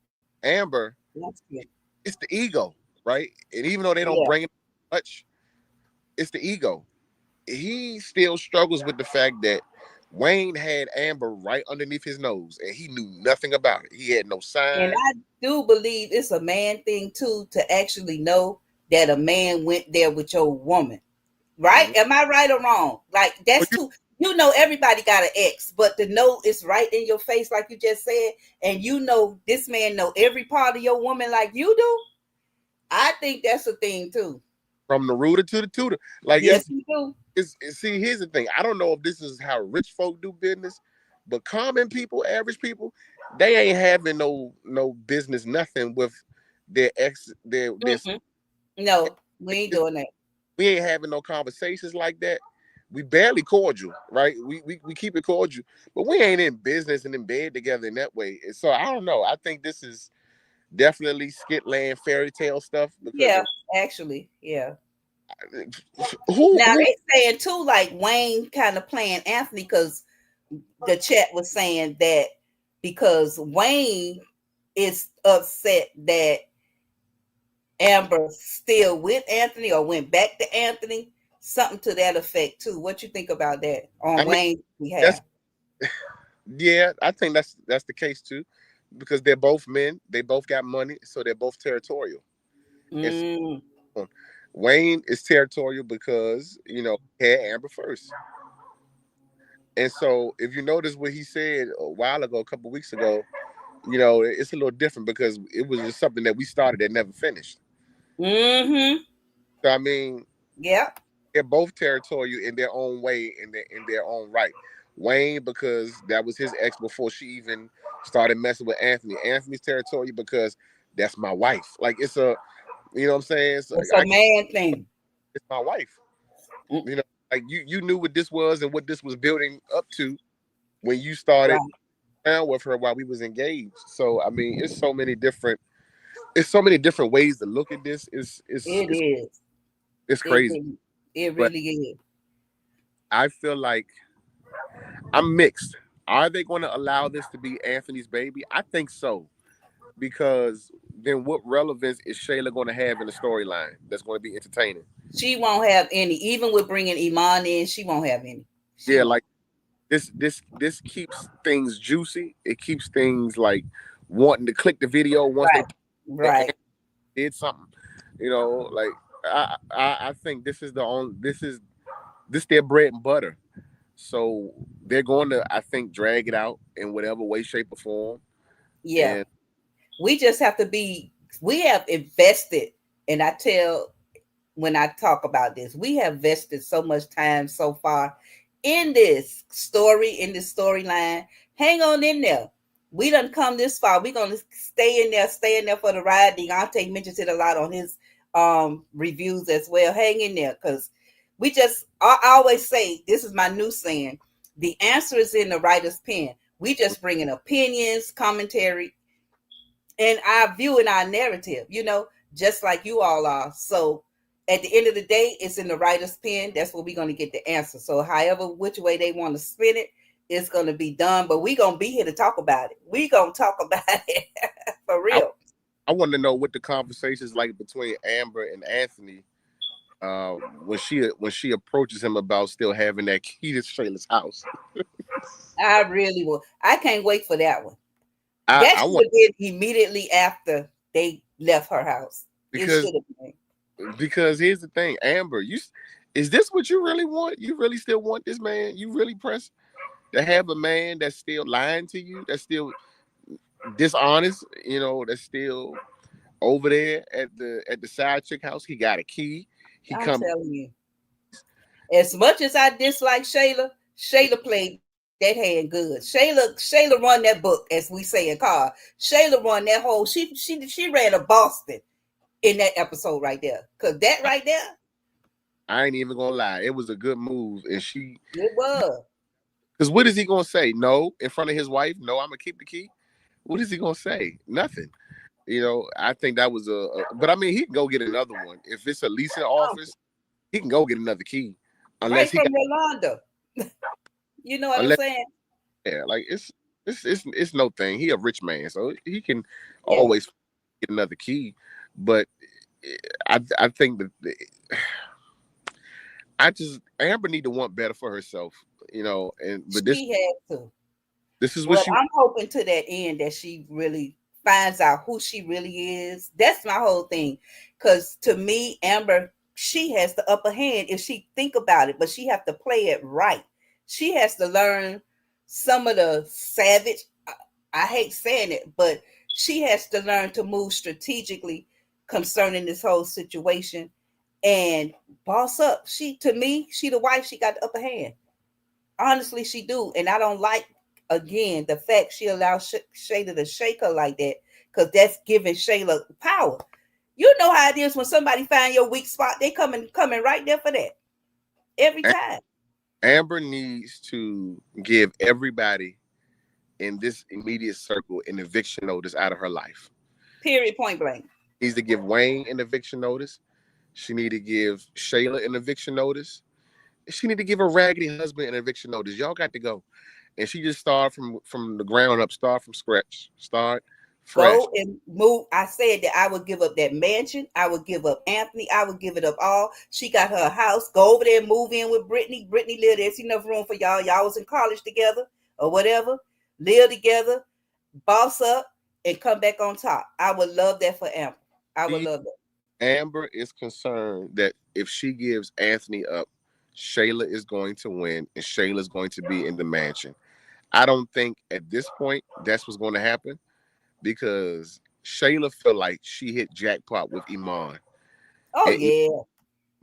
Amber, That's good. it's the ego, right? And even though they don't Yeah. bring it much, it's the ego. He still struggles with the fact that Wayne had Amber right underneath his nose and he knew nothing about it. He had no And sign. I do believe it's a man thing too, to actually know that a man went there with your woman. Right? Mm-hmm. Am I right or wrong? Like, that's too, everybody got an ex, but to know it's right in your face, like you just said, and this man know every part of your woman like you do. I think that's a thing too. From the rooter to the tutor. Like Yes, you do. see, here's the thing. I don't know if this is how rich folk do business, but common people, average people, they ain't having no business, nothing with their ex, their Mm-mm. No, we ain't doing that. we ain't having no conversations like that. We barely cordial, right? We keep it cordial, but we ain't in business and in bed together in that way. And so I don't know. I think this is definitely skitland fairy tale stuff because Yeah, actually, yeah. Now who they saying too, like Wayne kind of playing Anthony because the chat was saying that because Wayne is upset that Amber still with Anthony or went back to Anthony, something to that effect too. What you think about that I on mean Wayne's that's behalf? yeah, I think that's the case too, because they're both men, they both got money, so they're both territorial. And Mm, so Wayne is territorial because he had Amber first. And so if you notice what he said a while ago, a couple weeks ago, it's a little different because it was just something that we started that never finished. mm-hmm. So I mean, Yep. they're both territorial in their own way, in their own right. Wayne, because that was his ex before she even started messing with Anthony. Anthony's territorial because that's my wife. Like it's a, you know what I'm saying? So It's a man thing. it's my wife. Mm, You know, like you knew what this was and what this was building up to when you started right. down with her while we was engaged. So I mean, it's so many different ways to look at this. It's it's It it's, is. it's It crazy. really, it But really is. I feel like I'm mixed. Are they going to allow this to be Anthony's baby? I think so. Because then what relevance is Shayla going to have in the storyline that's going to be entertaining? She won't have any. Even with bringing Iman in, she won't have any. She Yeah, won't. like this keeps things juicy. It keeps things like wanting to click the video once they Right. Right. did something. Like I think this is the only this their bread and butter. So they're going to, I think, drag it out in whatever way, shape, or form. Yeah. And We just have to be. We have invested, and I tell when I talk about this, we have invested so much time so far in this story, in this storyline. Hang on in there. We done come this far. We're gonna stay in there for the ride. Deontay mentions it a lot on his reviews as well. Hang in there because I always say this is my new saying. The answer is in the writer's pen. We just bring in opinions, commentary, and our view and our narrative, just like you all are. So at the end of the day, it's in the writer's pen. That's where we're going to get the answer. So however, which way they want to spin it, it's going to be done. But we're going to be here to talk about it. We're going to talk about it for I, real. I want to know what the conversations like between Amber and Anthony when she approaches him about still having that key to Shayla's house. I really will. I can't wait for that one. I, That I should want have been immediately after they left her house. It because should have been. because here's the thing, Amber, is this what you really want? You really still want this man? You really press to have a man that's still lying to you, that's still dishonest, that's still over there at the side chick house. He got a key. He I'm come. telling you. As much as I dislike Shayla played that hand good. Shayla run that book, as we say in car. Shayla run that whole. She ran a Boston in that episode right there. Cause that right there, I ain't even gonna lie, it was a good move, and it was. because what is he gonna say? No, in front of his wife? No, I'm gonna keep the key. What is he gonna say? Nothing. I think that was but I mean, he can go get another one if it's a leasing office. He can go get another key, unless Right he from got. Yolanda. You know what I'm Unless saying? yeah, like it's no thing. He a rich man, so he can Yeah. always get another key. But I think that Amber need to want better for herself, but She had to. this is what But she. I'm hoping to that end that she really finds out who she really is. That's my whole thing. Because to me, Amber, she has the upper hand if she think about it, but she have to play it right. She has to learn some of the savage. I hate saying it, but she has to learn to move strategically concerning this whole situation and boss up. To me, she the wife, she got the upper hand. Honestly, she do. And I don't like, again, the fact she allows Shayla to shake her like that, because that's giving Shayla power. You know how it is when somebody find your weak spot, they coming right there for that. Every time. Amber needs to give everybody in this immediate circle an eviction notice out of her life. Period, point blank. Needs to give Wayne an eviction notice. She need to give Shayla an eviction notice. She need to give her raggedy husband an eviction notice. Y'all got to go. And she just start from the ground up, start from scratch, start fresh. Go and move. I said that I would give up that mansion. I would give up Anthony. I would give it up all. She got her house. Go over there and move in with Brittany. Brittany lived there. There's enough room for y'all. Y'all was in college together or whatever. Live together, boss up, and come back on top. I would love that for Amber. I would love that. Amber is concerned that if she gives Anthony up, Shayla is going to win and Shayla is going to be in the mansion. I don't think at this point that's what's going to happen, because Shayla feel like she hit jackpot with Iman. Oh, and yeah.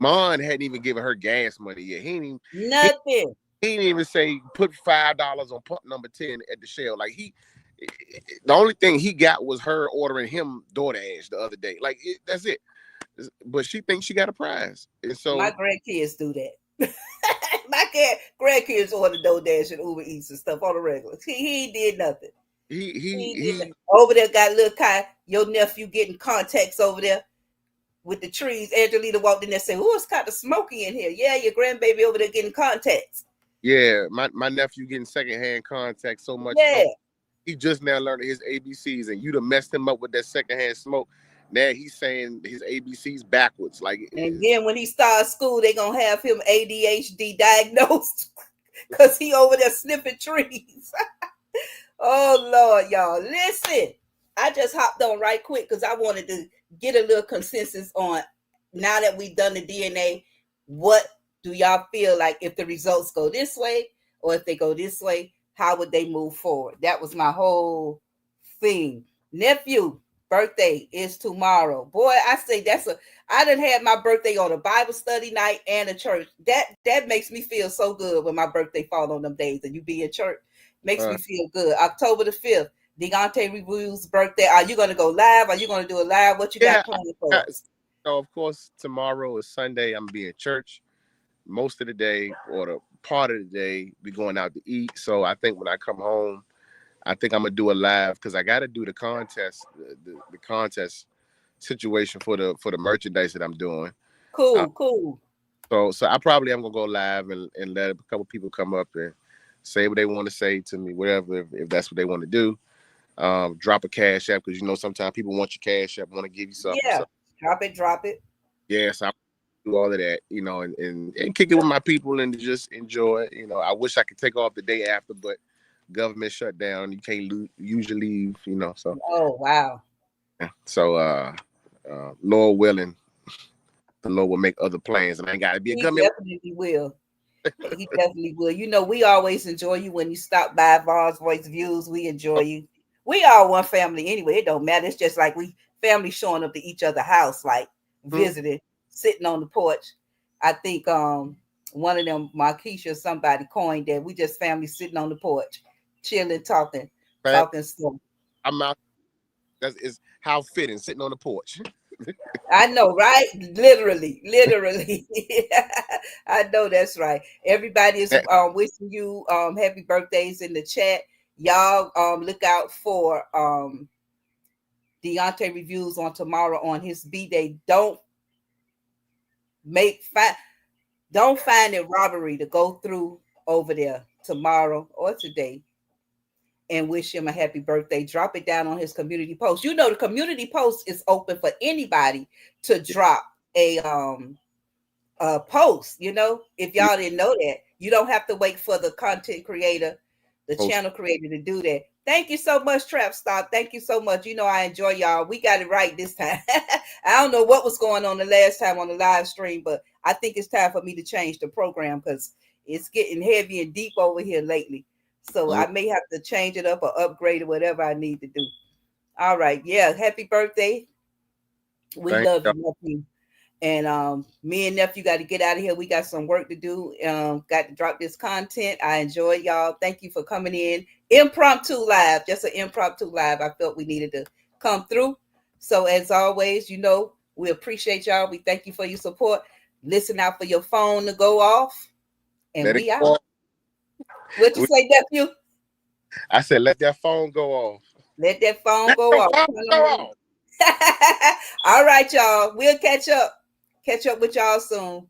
Iman hadn't even given her gas money yet. He ain't even, nothing. He didn't even say put $5 on pump number 10 at the Shell. Like the only thing he got was her ordering him DoorDash the other day. Like that's it. But she thinks she got a prize. And so my grandkids do that. My grandkids order DoorDash and Uber Eats and stuff on the regular. He did nothing. He over there got little Kai, your nephew getting contacts over there with the trees. Angelina walked in there saying, "Oh, it's kind of smoky in here." Yeah, your grandbaby over there getting contacts. Yeah, my nephew getting secondhand contacts so much. Yeah. He just now learned his ABCs, and you'd have messed him up with that secondhand smoke. Now he's saying his ABCs backwards. Like, and then when he starts school, they're gonna have him ADHD diagnosed because he over there sniffing trees. Oh Lord, y'all. Listen, I just hopped on right quick because I wanted to get a little consensus on, now that we've done the DNA, what do y'all feel like if the results go this way or if they go this way? How would they move forward? That was my whole thing. Nephew, birthday is tomorrow. Boy, I say I done had my birthday on a Bible study night and a church. That makes me feel so good when my birthday fall on them days and you be in church. Makes me feel good. October the 5th, Deontay Review's birthday. Are you going to go live? Are you going to do a live? What you got planned for us? So, of course, tomorrow is Sunday. I'm going to be in church most of the day, or the part of the day we going out to eat. So I think when I come home, I think I'm gonna do a live, because I got to do the contest, the contest situation for the merchandise that I'm doing. Cool. So I probably am gonna go live and let a couple people come up and say what they want to say to me, whatever, if that's what they want to do. Drop a cash app, because sometimes people want your cash app, want to give you something. Yeah, so drop it. Yes, I do all of that, and kick it with my people and just enjoy it. I wish I could take off the day after, but government shut down. You can't usually leave, so. Oh, wow. So, Lord willing, the Lord will make other plans, and I ain't got to be a government. He definitely will. He definitely will. We always enjoy you when you stop by Vaughn's Voice Views. We enjoy you. We all one family anyway. It don't matter. It's just like we family showing up to each other's house, like visiting, sitting on the porch. I think one of them, Markeisha, somebody coined that we just family sitting on the porch, chilling, talking stuff. I'm out. That is how fitting, sitting on the porch. I know, right? Literally. I know that's right. Everybody is wishing you happy birthdays in the chat. Y'all look out for Deontay Reviews on tomorrow on his B-Day. Don't find it robbery to go through over there tomorrow or today and wish him a happy birthday. Drop it down on his community post. The community post is open for anybody to drop a post. If y'all didn't know that, you don't have to wait for the content creator, the channel creator to do that. Thank you so much, Trap Star. Thank you so much. I enjoy y'all. We got it right this time. I don't know what was going on the last time on the live stream, but I think it's time for me to change the program because it's getting heavy and deep over here lately. So I may have to change it up or upgrade or whatever I need to do. All right. Yeah. Happy birthday. We Thank love you. you, nephew. And me and nephew got to get out of here. We got some work to do. Got to drop this content. I enjoyed y'all. Thank you for coming in. Impromptu live, just an impromptu live. I felt we needed to come through. So as always, you know, we appreciate y'all. We thank you for your support. Listen out for your phone to go off. And Let it we out. go off. What you say, nephew? I said, let that phone go off. Let that phone Let go the off. phone go off. All right, y'all. We'll catch up. Catch up with y'all soon.